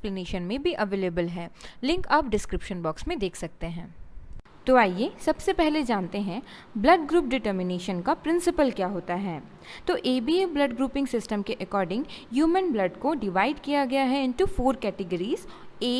Explanation में भी available है, लिंक आप डिस्क्रिप्शन बॉक्स में देख सकते हैं। तो आइए सबसे पहले जानते हैं ब्लड ग्रुप डिटर्मिनेशन का प्रिंसिपल क्या होता है। तो ABA ब्लड ग्रुपिंग सिस्टम के अकॉर्डिंग ह्यूमन ब्लड को डिवाइड किया गया है into 4 categories A,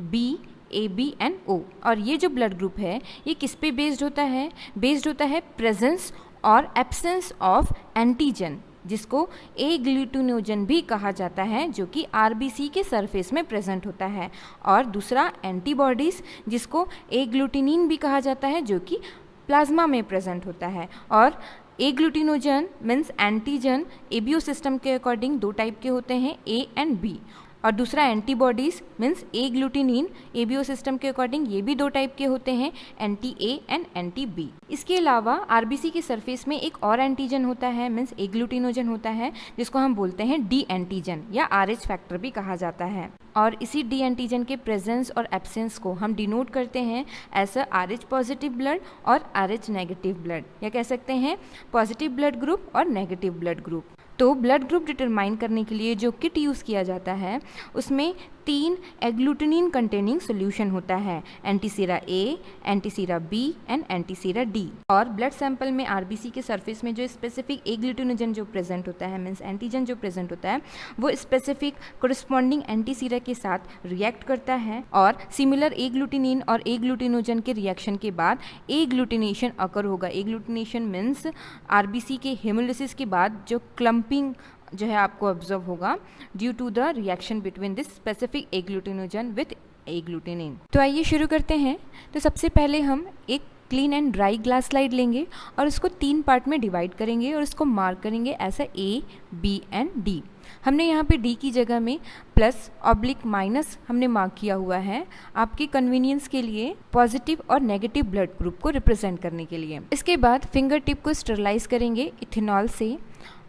B, AB and O। और ये जो ब्लड ग्रुप है ये किस पे बेस्ड होता है? बेस्ड होता है प्रेजेंस और एब्सेंस ऑफ एंटीजन, जिसको ए ग्लूटिनोजन भी कहा जाता है, जो कि RBC के सरफेस में प्रेजेंट होता है। और दूसरा एंटीबॉडीज़, जिसको ए ग्लूटिनिन भी कहा जाता है, जो कि प्लाज्मा में प्रेजेंट होता है। और ए ग्लूटिनोजन मीन्स एंटीजन ABO सिस्टम के अकॉर्डिंग 2 टाइप के होते हैं, A एंड B। और दूसरा एंटीबॉडीज़ मीन्स ए ग्लूटिनिन ABO सिस्टम के अकॉर्डिंग ये भी 2 टाइप के होते हैं, anti A and anti B। इसके अलावा RBC के सरफेस में एक और एंटीजन होता है मीन्स ए ग्लूटिनोजन होता है, जिसको हम बोलते हैं डी एंटीजन या RH फैक्टर भी कहा जाता है। और इसी डी एंटीजन के प्रेजेंस और एब्सेंस को हम डिनोट करते हैं एज RH पॉजिटिव ब्लड और RH नेगेटिव ब्लड, या कह सकते हैं पॉजिटिव ब्लड ग्रुप और नेगेटिव ब्लड ग्रुप। तो ब्लड ग्रुप डिटरमाइन करने के लिए जो किट यूज़ किया जाता है उसमें 3 एग्लूटिनिन कंटेनिंग सोल्यूशन होता है, antisera A, antisera B and antisera D। और ब्लड सैंपल में RBC के सरफेस में जो स्पेसिफिक एग्लूटिनोजन जो प्रेजेंट होता है मीन्स एंटीजन जो प्रेजेंट होता है वो स्पेसिफिक कोरिस्पॉन्डिंग एंटीसीरा के साथ रिएक्ट करता है। और सिमिलर एग्लूटिनिन और एग्लूटिनोजन के रिएक्शन के बाद एग्लूटिनेशन अकर होगा। एग्लूटिनेशन मीन्स RBC के हेमोलिसिस के बाद जो क्लम्पिंग जो है आपको ऑब्जर्व होगा due to the reaction between this specific agglutinogen with agglutinin. तो आइए शुरू करते हैं। तो सबसे पहले हम एक clean and dry glass slide लेंगे और उसको 3 पार्ट में डिवाइड करेंगे और उसको मार्क करेंगे ऐसा A, B एंड D। हमने यहाँ पे D की जगह में प्लस ऑब्लिक माइनस हमने मार्क किया हुआ है आपके कन्वीनियंस के लिए, पॉजिटिव और नेगेटिव ब्लड ग्रुप को रिप्रेजेंट करने के लिए। इसके बाद फिंगर टिप को स्टरलाइज करेंगे इथेनॉल से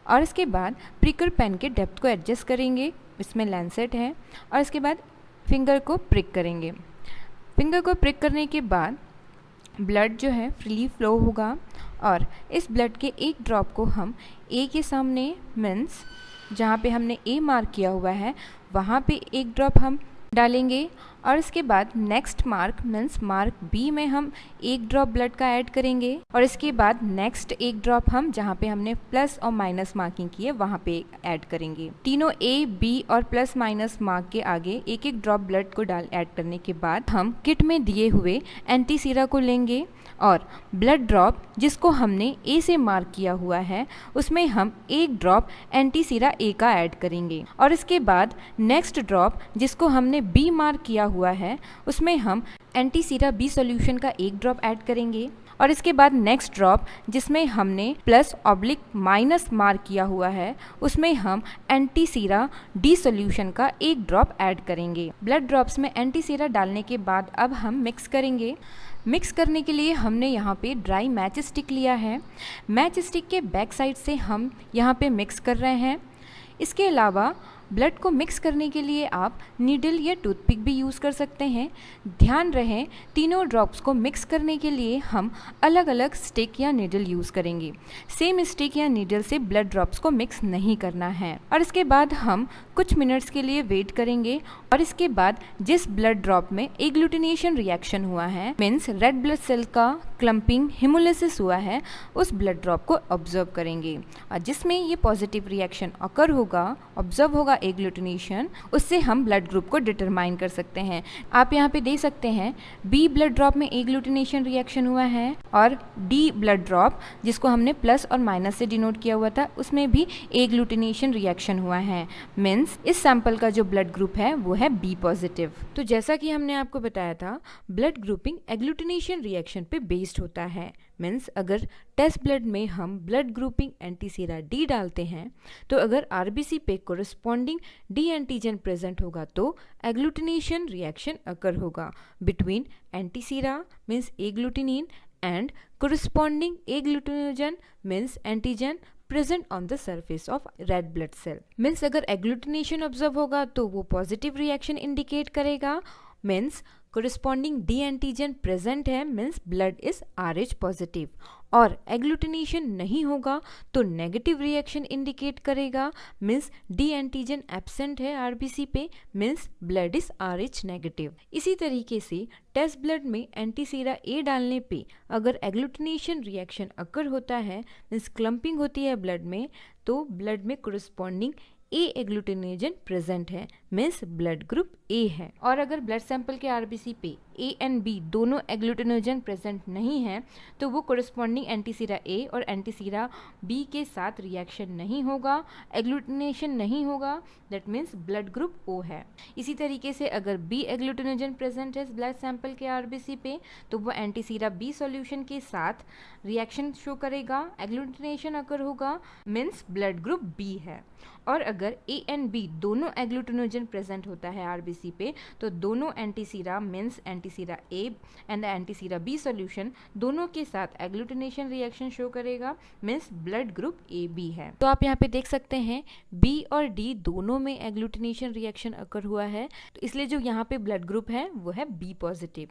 और इसके बाद प्रिकर पेन के डेप्थ को एडजस्ट करेंगे, इसमें लैंसेट है। और इसके बाद फिंगर को प्रिक करेंगे। फिंगर को प्रिक करने के बाद ब्लड जो है फ्रीली फ्लो होगा और इस ब्लड के एक ड्रॉप को हम A के सामने मीन्स जहाँ पे हमने A मार्क किया हुआ है वहाँ पे एक ड्रॉप हम डालेंगे। और इसके बाद next mark means mark B में हम एक ड्रॉप ब्लड का ऐड करेंगे। और इसके बाद नेक्स्ट एक ड्रॉप हम जहाँ पे हमने प्लस और माइनस मार्किंग की है वहाँ पे ऐड करेंगे। तीनों A, B और प्लस माइनस मार्क के आगे एक एक ड्रॉप ब्लड को ऐड करने के बाद हम किट में दिए हुए एंटीसीरा को लेंगे और ब्लड ड्रॉप जिसको हमने A से मार्क किया हुआ है उसमें हम एक ड्रॉप एंटीसीरा A का ऐड करेंगे। और इसके बाद नेक्स्ट ड्रॉप जिसको हमने B मार्क किया हुआ है उसमें हम एंटीसीरा B सॉल्यूशन का एक ड्रॉप ऐड करेंगे। और इसके बाद नेक्स्ट ड्रॉप जिसमें हमने प्लस ऑब्लिक माइनस मार्क किया हुआ है उसमें हम एंटीसीरा D सॉल्यूशन का एक ड्रॉप ऐड करेंगे। ब्लड ड्रॉप्स में एंटीसीरा डालने के बाद अब हम मिक्स करेंगे। मिक्स करने के लिए हमने यहाँ पे ड्राई मैच स्टिक लिया है। मैच स्टिक के बैक साइड से हम यहाँ पे मिक्स कर रहे हैं। इसके अलावा ब्लड को मिक्स करने के लिए आप नीडल या टूथपिक भी यूज़ कर सकते हैं। ध्यान रहे तीनों ड्रॉप्स को मिक्स करने के लिए हम अलग अलग स्टिक या नीडल यूज़ करेंगे। सेम स्टिक या नीडल से ब्लड ड्रॉप्स को मिक्स नहीं करना है। और इसके बाद हम कुछ मिनट्स के लिए वेट करेंगे और इसके बाद जिस ब्लड ड्रॉप में एग्लूटिनेशन रिएक्शन हुआ है मीन्स रेड ब्लड सेल का क्लम्पिंग हेमोलिसिस हुआ है उस ब्लड ड्रॉप को ऑब्जर्व करेंगे। और जिसमें ये पॉजिटिव रिएक्शन अकर होगा, ऑब्जर्व होगा एग्लूटिनेशन, उससे हम ब्लड ग्रुप को डिटरमाइन कर सकते हैं। आप यहाँ पे दे सकते हैं B ब्लड ड्रॉप में एग्लूटिनेशन रिएक्शन हुआ है और D ब्लड ड्रॉप जिसको हमने प्लस और माइनस से डिनोट किया हुआ था उसमें भी एग्लूटिनेशन रिएक्शन हुआ है। मीन्स इस सैंपल का जो ब्लड ग्रुप है वो है B पॉजिटिव। तो जैसा कि हमने आपको बताया था ब्लड ग्रुपिंग एग्लूटिनेशन रिएक्शन पे बेस्ड होता है। मीन्स अगर टेस्ट ब्लड में हम ब्लड ग्रुपिंग एंटीसीरा D डालते हैं तो अगर RBC पे कोरिस्पॉन्डिंग D एंटीजन प्रेजेंट होगा तो एग्लूटिनेशन रिएक्शन अकर होगा between antisera means agglutinin and corresponding agglutinogen means antigen present on the surface of red blood cell. Means अगर एग्लूटिनेशन ऑब्जर्व होगा तो वो पॉजिटिव रिएक्शन इंडिकेट करेगा। Means corresponding D antigen present है means blood is RH positive. और agglutination नहीं होगा तो नेगेटिव रिएक्शन इंडिकेट करेगा, मीन्स डी एंटीजन एब्सेंट है आरबीसी पे, means blood is RH negative. इसी तरीके से टेस्ट ब्लड में एंटीसीरा ए डालने पे अगर एग्लूटिनेशन रिएक्शन अकर होता है, मीन्स क्लम्पिंग होती है ब्लड में, तो ब्लड में कोरिस्पॉन्डिंग ए एग्लूटिनेजन प्रेजेंट है, मीन्स ब्लड ग्रुप ए है। और अगर ब्लड सैंपल के आरबीसी पे ए एंड बी दोनों एग्लूटिनोजन प्रेजेंट नहीं है तो वो कोरिस्पॉन्डिंग एंटीसीरा ए और एंटीसीरा बी के साथ रिएक्शन नहीं होगा, एग्लूटिनेशन नहीं होगा, that means blood group O है। इसी तरीके से अगर बी एग्लूटिनोजन प्रेजेंट है ब्लड सैंपल के आरबीसी पे तो वो एंटीसीरा बी सॉल्यूशन के साथ रिएक्शन शो करेगा, एग्लूटिनेशन अकर होगा, मीन्स ब्लड ग्रुप बी है। और अगर ए एंड बी दोनों एग्लूटिनोजन प्रेजेंट होता है आरबीसी पे तो दोनों antisera means antisera A and antisera B solution दोनों के साथ एग्लूटिनेशन रिएक्शन शो करेगा, means blood group A B है। तो आप यहाँ पे देख सकते हैं बी और डी दोनों में एग्लूटिनेशन रिएक्शन अकर हुआ है, तो इसलिए जो यहाँ पे ब्लड ग्रुप है वो है बी पॉजिटिव।